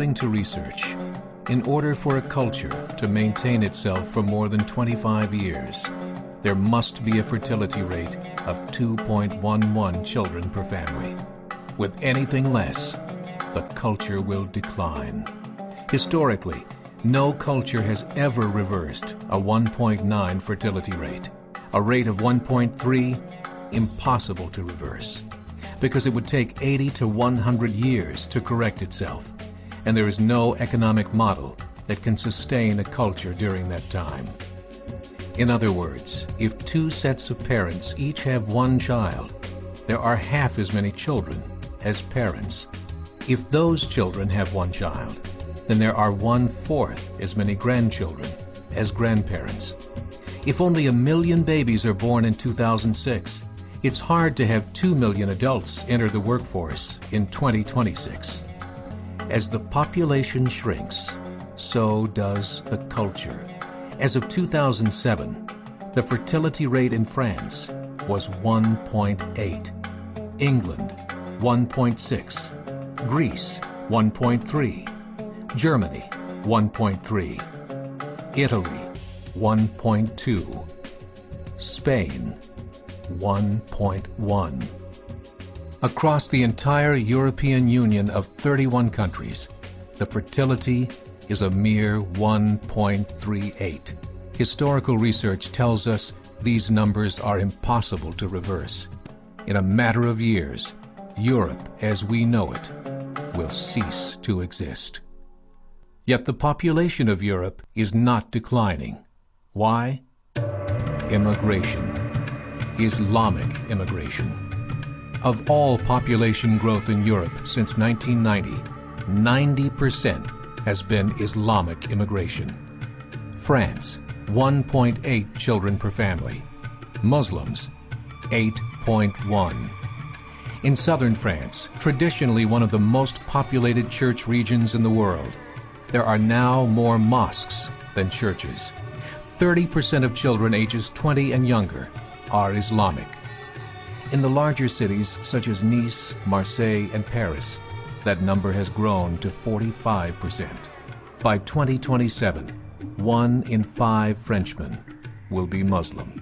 According to research, in order for a culture to maintain itself for more than 25 years, there must be a fertility rate of 2.11 children per family. With anything less, the culture will decline. Historically, no culture has ever reversed a 1.9 fertility rate. A rate of 1.3, impossible to reverse, because it would take 80 to 100 years to correct itself, and there is no economic model that can sustain a culture during that time. In other words, if two sets of parents each have one child, there are half as many children as parents. If those children have one child, then there are 1/4 as many grandchildren as grandparents. If only 1 million babies are born in 2006, it's hard to have 2 million adults enter the workforce in 2026. As the population shrinks, so does the culture. As of 2007, the fertility rate in France was 1.8, England 1.6, Greece 1.3, Germany 1.3, Italy 1.2, Spain 1.1. Across the entire European Union of 31 countries, the fertility is a mere 1.38. Historical research tells us these numbers are impossible to reverse. In a matter of years, Europe as we know it will cease to exist. Yet the population of Europe is not declining. Why? Immigration. Islamic immigration. Of all population growth in Europe since 1990, 90% has been Islamic immigration. France, 1.8 children per family. Muslims, 8.1. In southern France, traditionally one of the most populated church regions in the world, there are now more mosques than churches. 30% of children ages 20 and younger are Islamic. In the larger cities such as Nice, Marseille, and Paris, that number has grown to 45%. By 2027, 1 in 5 Frenchmen will be Muslim.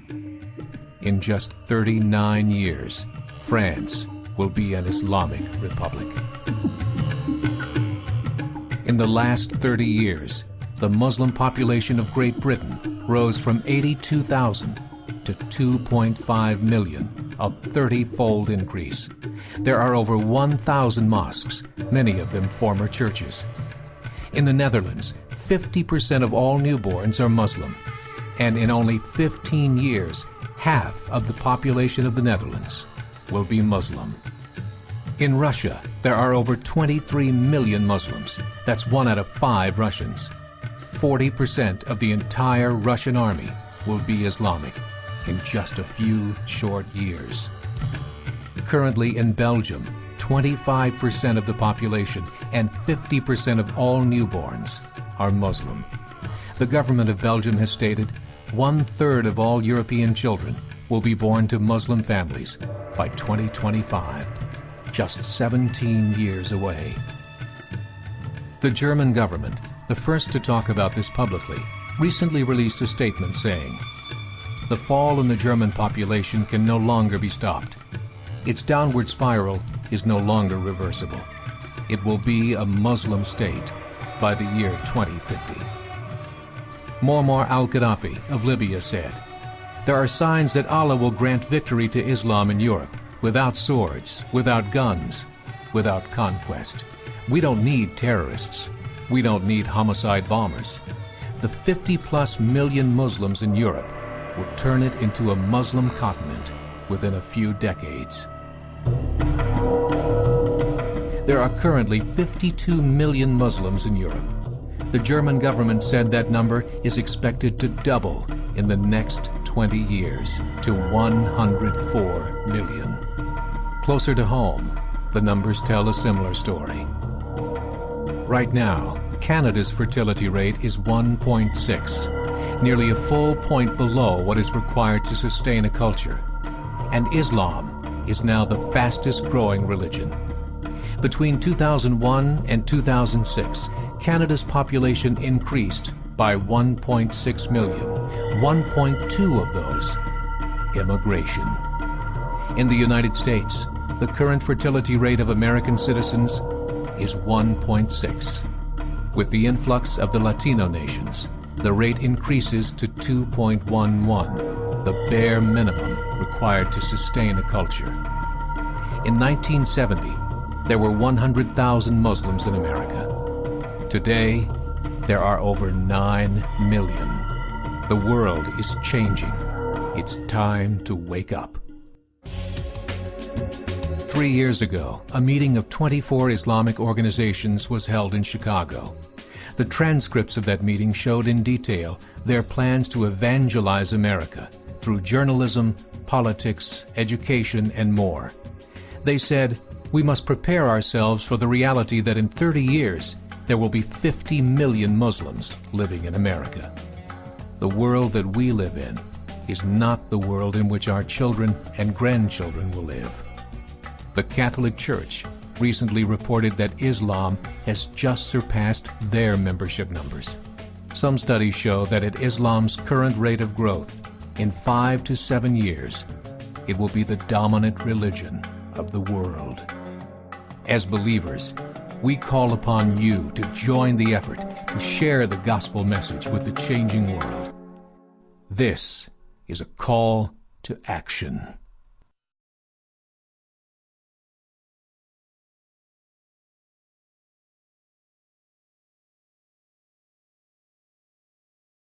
In just 39 years, France will be an Islamic republic. In the last 30 years, the Muslim population of Great Britain rose from 82,000 to 2.5 million, a 30-fold increase. There are over 1,000 mosques, many of them former churches. In the Netherlands, 50% of all newborns are Muslim, and in only 15 years, half of the population of the Netherlands will be Muslim. In Russia, there are over 23 million Muslims. That's 1 out of 5 Russians. 40% of the entire Russian army will be Islamic in just a few short years. Currently in Belgium, 25% of the population and 50% of all newborns are Muslim. The government of Belgium has stated 1/3 of all European children will be born to Muslim families by 2025, just 17 years away. The German government, the first to talk about this publicly, recently released a statement saying, "The fall in the German population can no longer be stopped. Its downward spiral is no longer reversible. It will be a Muslim state by the year 2050. Muammar al-Gaddafi of Libya said, "There are signs that Allah will grant victory to Islam in Europe, without swords, without guns, without conquest. We don't need terrorists. We don't need homicide bombers. The 50+ million Muslims in Europe would turn it into a Muslim continent within a few decades." There are currently 52 million Muslims in Europe. The German government said that number is expected to double in the next 20 years to 104 million. Closer to home, the numbers tell a similar story. Right now, Canada's fertility rate is 1.6, nearly a full point below what is required to sustain a culture. And Islam is now the fastest growing religion. Between 2001 and 2006, Canada's population increased by 1.6 million, 1.2 of those immigration. In the United States, the current fertility rate of American citizens is 1.6. With the influx of the Latino nations, the rate increases to 2.11, the bare minimum required to sustain a culture. In 1970, there were 100,000 Muslims in America. Today, there are over 9 million. The world is changing. It's time to wake up. 3 years ago, a meeting of 24 Islamic organizations was held in Chicago. The transcripts of that meeting showed in detail their plans to evangelize America through journalism, politics, education, and more. They said, we must prepare ourselves for the reality that in 30 years, there will be 50 million Muslims living in America. The world that we live in is not the world in which our children and grandchildren will live. The Catholic Church recently reported that Islam has just surpassed their membership numbers. Some studies show that at Islam's current rate of growth, in 5 to 7 years, it will be the dominant religion of the world. As believers, we call upon you to join the effort to share the gospel message with the changing world. This is a call to action.